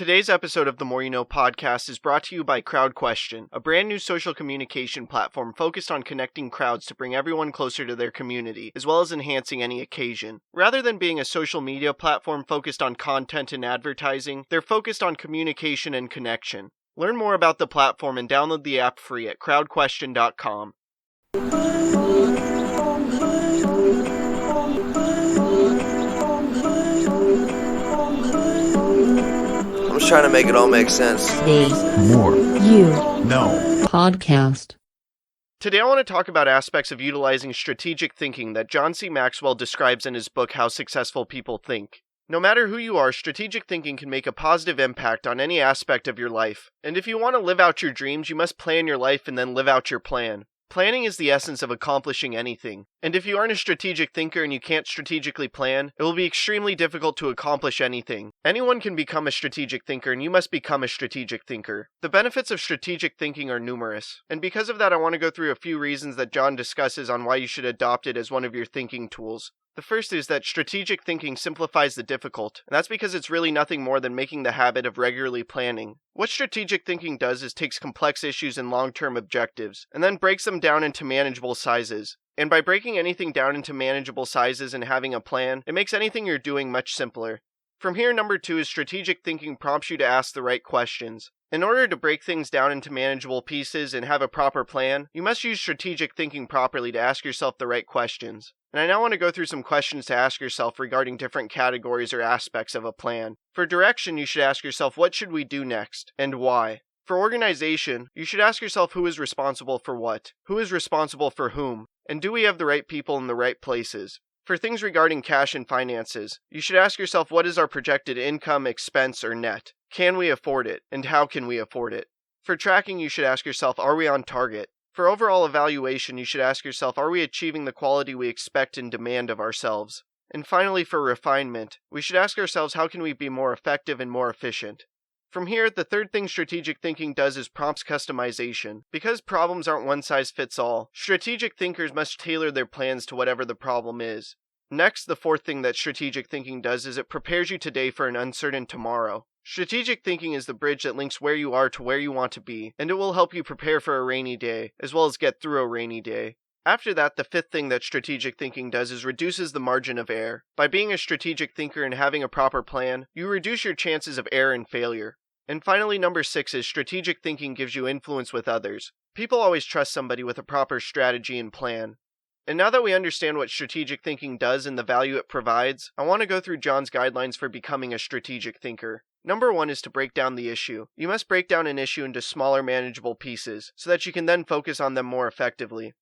Today's episode of the More You Know podcast is brought to you by CrowdQuestion, a brand new social communication platform focused on connecting crowds to bring everyone closer to their community, as well as enhancing any occasion. Rather than being a social media platform focused on content and advertising, they're focused on communication and connection. Learn more about the platform and download the app free at crowdquestion.com. I'm just trying to make it all make sense. Today's More You Know podcast. Today I want to talk about aspects of utilizing strategic thinking that John Maxwell describes in his book, How Successful People Think. No matter who you are, strategic thinking can make a positive impact on any aspect of your life. And if you want to live out your dreams, you must plan your life and then live out your plan. Planning is the essence of accomplishing anything. And if you aren't a strategic thinker and you can't strategically plan, it will be extremely difficult to accomplish anything. Anyone can become a strategic thinker, and you must become a strategic thinker. The benefits of strategic thinking are numerous. And because of that, I want to go through a few reasons that John discusses on why you should adopt it as one of your thinking tools. The first is that strategic thinking simplifies the difficult, and that's because it's really nothing more than making the habit of regularly planning. What strategic thinking does is takes complex issues and long-term objectives, and then breaks them down into manageable sizes. And by breaking anything down into manageable sizes and having a plan, it makes anything you're doing much simpler. From here, number 2 is strategic thinking prompts you to ask the right questions. In order to break things down into manageable pieces and have a proper plan, you must use strategic thinking properly to ask yourself the right questions. And I now want to go through some questions to ask yourself regarding different categories or aspects of a plan. For direction, you should ask yourself, what should we do next, and why? For organization, you should ask yourself who is responsible for what, who is responsible for whom, and do we have the right people in the right places? For things regarding cash and finances, you should ask yourself, what is our projected income, expense, or net? Can we afford it, and how can we afford it? For tracking, you should ask yourself, are we on target? For overall evaluation, you should ask yourself, are we achieving the quality we expect and demand of ourselves? And finally, for refinement, we should ask ourselves, how can we be more effective and more efficient? From here, the third thing strategic thinking does is prompts customization. Because problems aren't one size fits all, strategic thinkers must tailor their plans to whatever the problem is. Next, the fourth thing that strategic thinking does is it prepares you today for an uncertain tomorrow. Strategic thinking is the bridge that links where you are to where you want to be, and it will help you prepare for a rainy day, as well as get through a rainy day. After that, the fifth thing that strategic thinking does is reduces the margin of error. By being a strategic thinker and having a proper plan, you reduce your chances of error and failure. And finally, number 6 is strategic thinking gives you influence with others. People always trust somebody with a proper strategy and plan. And now that we understand what strategic thinking does and the value it provides, I want to go through Jons Guidelines for becoming a strategic thinker. Number 1 is to break down the issue. You must break down an issue into smaller manageable pieces, so that you can then focus on them more effectively.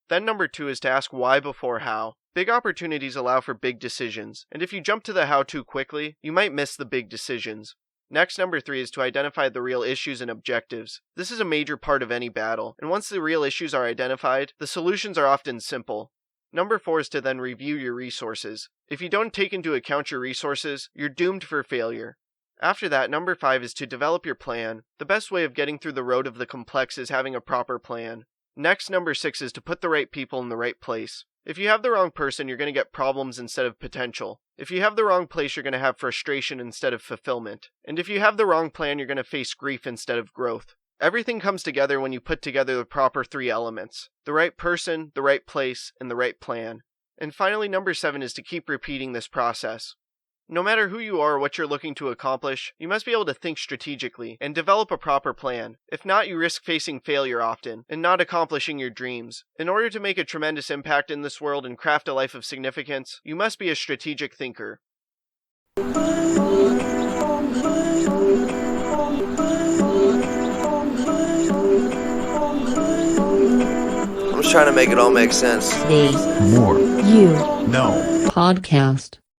Then number 2 is to ask why before how. Big opportunities allow for big decisions, and if you jump to the how too quickly, you might miss the big decisions. Next, number 3 is to identify the real issues and objectives. This is a major part of any battle, and once the real issues are identified, the solutions are often simple. Number 4 is to then review your resources. If you don't take into account your resources, you're doomed for failure. After that, number 5 is to develop your plan. The best way of getting through the road of the complex is having a proper plan. Next, number 6 is to put the right people in the right place. If you have the wrong person, you're going to get problems instead of potential. If you have the wrong place, you're going to have frustration instead of fulfillment. And if you have the wrong plan, you're going to face grief instead of growth. Everything comes together when you put together the proper 3 elements: the right person, the right place, and the right plan. And finally, number 7 is to keep repeating this process. No matter who you are or what you're looking to accomplish, you must be able to think strategically and develop a proper plan. If not, you risk facing failure often and not accomplishing your dreams. In order to make a tremendous impact in this world and craft a life of significance, you must be a strategic thinker. I'm just trying to make it all make sense. Today's More You Know podcast.